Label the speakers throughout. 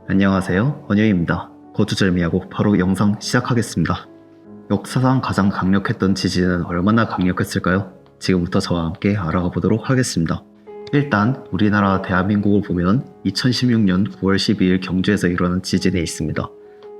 Speaker 1: 안녕하세요, 원효입니다. 거두절미하고 바로 영상 시작하겠습니다. 역사상 가장 강력했던 지진은 얼마나 강력했을까요? 지금부터 저와 함께 알아가 보도록 하겠습니다. 일단 우리나라 대한민국을 보면 2016년 9월 12일 경주에서 일어난 지진이 있습니다.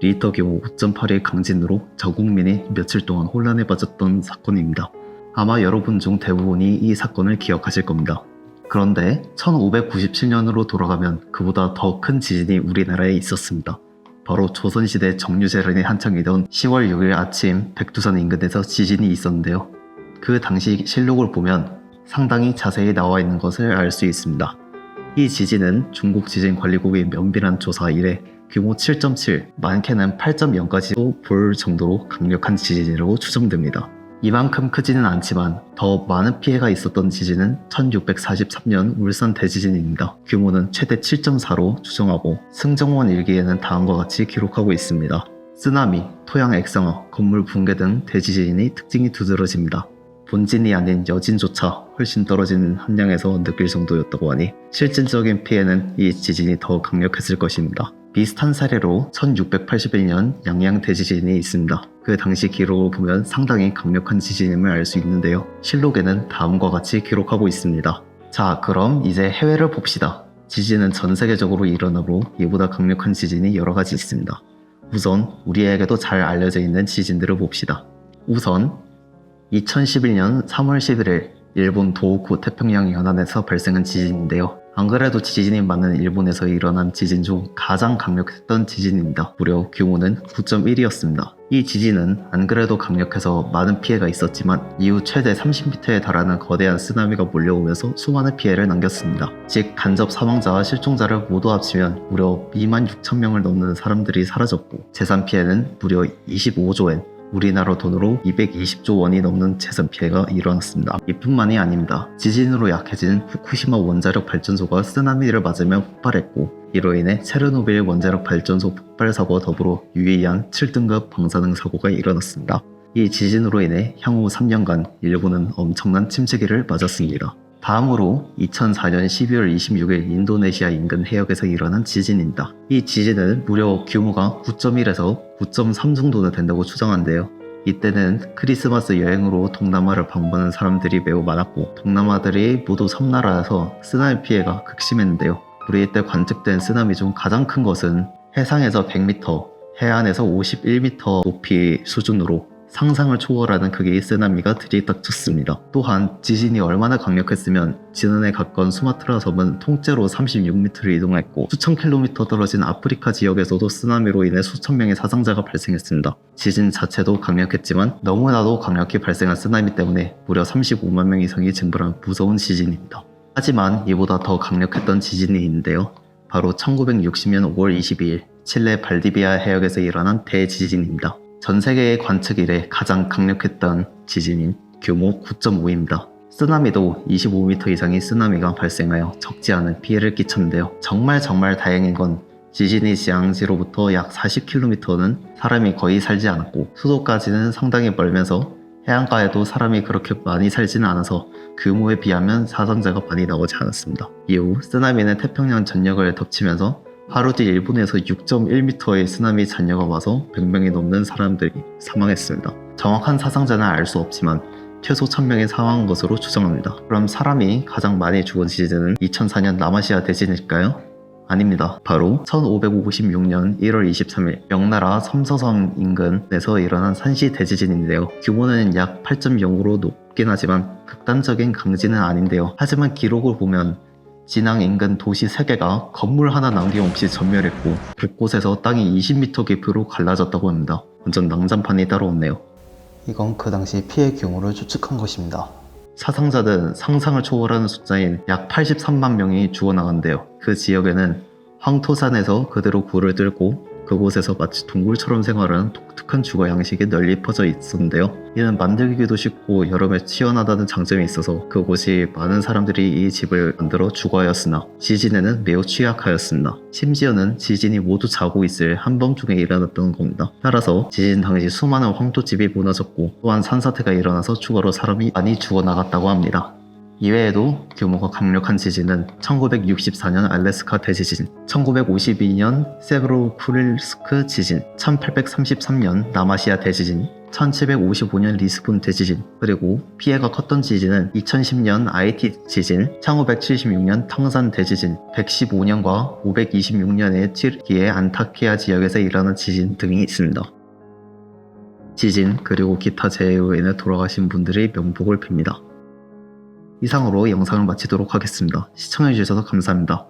Speaker 1: 리히터 규모 5.8의 강진으로 전 국민이 며칠 동안 혼란에 빠졌던 사건입니다. 아마 여러분 중 대부분이 이 사건을 기억하실 겁니다. 그런데 1597년으로 돌아가면 그보다 더 큰 지진이 우리나라에 있었습니다. 바로 조선시대 정유재란이 한창이던 10월 6일 아침 백두산 인근에서 지진이 있었는데요. 그 당시 실록을 보면 상당히 자세히 나와 있는 것을 알 수 있습니다. 이 지진은 중국지진관리국의 면밀한 조사 이래 규모 7.7, 많게는 8.0까지도 볼 정도로 강력한 지진이라고 추정됩니다. 이만큼 크지는 않지만 더 많은 피해가 있었던 지진은 1643년 울산 대지진입니다. 규모는 최대 7.4로 추정하고 승정원 일기에는 다음과 같이 기록하고 있습니다. 쓰나미, 토양 액상화, 건물 붕괴 등 대지진이 특징이 두드러집니다. 본진이 아닌 여진조차 훨씬 떨어진 함량에서 느낄 정도였다고 하니 실질적인 피해는 이 지진이 더 강력했을 것입니다. 비슷한 사례로 1681년 양양 대지진이 있습니다. 그 당시 기록을 보면 상당히 강력한 지진임을 알 수 있는데요. 실록에는 다음과 같이 기록하고 있습니다. 자, 그럼 이제 해외를 봅시다. 지진은 전 세계적으로 일어나고 이보다 강력한 지진이 여러 가지 있습니다. 우선 우리에게도 잘 알려져 있는 지진들을 봅시다. 우선 2011년 3월 11일 일본 도호쿠 태평양 연안에서 발생한 지진인데요. 안 그래도 지진이 많은 일본에서 일어난 지진 중 가장 강력했던 지진입니다. 무려 규모는 9.1이었습니다. 이 지진은 안 그래도 강력해서 많은 피해가 있었지만 이후 최대 30m에 달하는 거대한 쓰나미가 몰려오면서 수많은 피해를 남겼습니다. 즉 간접 사망자와 실종자를 모두 합치면 무려 26,000명을 넘는 사람들이 사라졌고 재산 피해는 무려 25조엔, 우리나라 돈으로 220조 원이 넘는 재산 피해가 일어났습니다. 이뿐만이 아닙니다. 지진으로 약해진 후쿠시마 원자력 발전소가 쓰나미를 맞으며 폭발했고 이로 인해 체르노빌 원자력 발전소 폭발 사고와 더불어 유의한 7등급 방사능 사고가 일어났습니다. 이 지진으로 인해 향후 3년간 일본은 엄청난 침체기를 맞았습니다. 다음으로 2004년 12월 26일 인도네시아 인근 해역에서 일어난 지진입니다. 이 지진은 무려 규모가 9.1에서 9.3 정도는 된다고 추정한데요. 이때는 크리스마스 여행으로 동남아를 방문하는 사람들이 매우 많았고 동남아들이 모두 섬나라여서 쓰나미 피해가 극심했는데요. 우리 이때 관측된 쓰나미 중 가장 큰 것은 해상에서 100m, 해안에서 51m 높이 수준으로 상상을 초월하는 크기의 쓰나미가 들이닥쳤습니다. 또한 지진이 얼마나 강력했으면 지난해 가까운 수마트라 섬은 통째로 36m를 이동했고 수천 킬로미터 떨어진 아프리카 지역에서도 쓰나미로 인해 수천 명의 사상자가 발생했습니다. 지진 자체도 강력했지만 너무나도 강력히 발생한 쓰나미 때문에 무려 35만 명 이상이 증발한 무서운 지진입니다. 하지만 이보다 더 강력했던 지진이 있는데요. 바로 1960년 5월 22일 칠레 발디비아 해역에서 일어난 대지진입니다. 전 세계의 관측 이래 가장 강력했던 지진인 규모 9.5입니다. 쓰나미도 25m 이상의 쓰나미가 발생하여 적지 않은 피해를 끼쳤는데요. 정말 다행인 건 지진이 지향지로부터 약 40km는 사람이 거의 살지 않았고 수도까지는 상당히 멀면서 해안가에도 사람이 그렇게 많이 살지는 않아서 규모에 비하면 사상자가 많이 나오지 않았습니다. 이후 쓰나미는 태평양 전역을 덮치면서 하루 뒤 일본에서 6.1m의 쓰나미 잔여가 와서 100명이 넘는 사람들이 사망했습니다. 정확한 사상자는 알 수 없지만 최소 1000명이 사망한 것으로 추정합니다. 그럼 사람이 가장 많이 죽은 지진은 2004년 남아시아 대진일까요? 아닙니다. 바로 1556년 1월 23일 명나라 섬서성 인근에서 일어난 산시 대지진인데요. 규모는 약 8.0으로 높긴 하지만 극단적인 강진은 아닌데요. 하지만 기록을 보면 진앙 인근 도시 3개가 건물 하나 남김없이 전멸했고 곳곳에서 땅이 20m 깊이로 갈라졌다고 합니다. 완전 난장판이 따로 없네요. 이건 그 당시 피해 규모를 추측한 것입니다. 사상자는 상상을 초월하는 숫자인 약 83만 명이 죽어나간대요. 그 지역에는 황토산에서 그대로 굴을 뚫고 그곳에서 마치 동굴처럼 생활하는 독특한 주거 양식이 널리 퍼져 있었는데요. 이는 만들기도 쉽고 여름에 시원하다는 장점이 있어서 그곳이 많은 사람들이 이 집을 만들어 주거하였으나 지진에는 매우 취약하였습니다. 심지어는 지진이 모두 자고 있을 한밤중에 일어났던 겁니다. 따라서 지진 당시 수많은 황토집이 무너졌고 또한 산사태가 일어나서 추가로 사람이 많이 죽어나갔다고 합니다. 이외에도 규모가 강력한 지진은 1964년 알래스카 대지진, 1952년 세브로쿠릴스크 지진, 1833년 남아시아 대지진, 1755년 리스본 대지진, 그리고 피해가 컸던 지진은 2010년 아이티 지진, 1976년 탕산 대지진, 115년과 526년의 튀르키예 안타키아 지역에서 일어난 지진 등이 있습니다. 지진 그리고 기타 재해로 인해 돌아가신 분들의 명복을 빕니다. 이상으로 영상을 마치도록 하겠습니다. 시청해주셔서 감사합니다.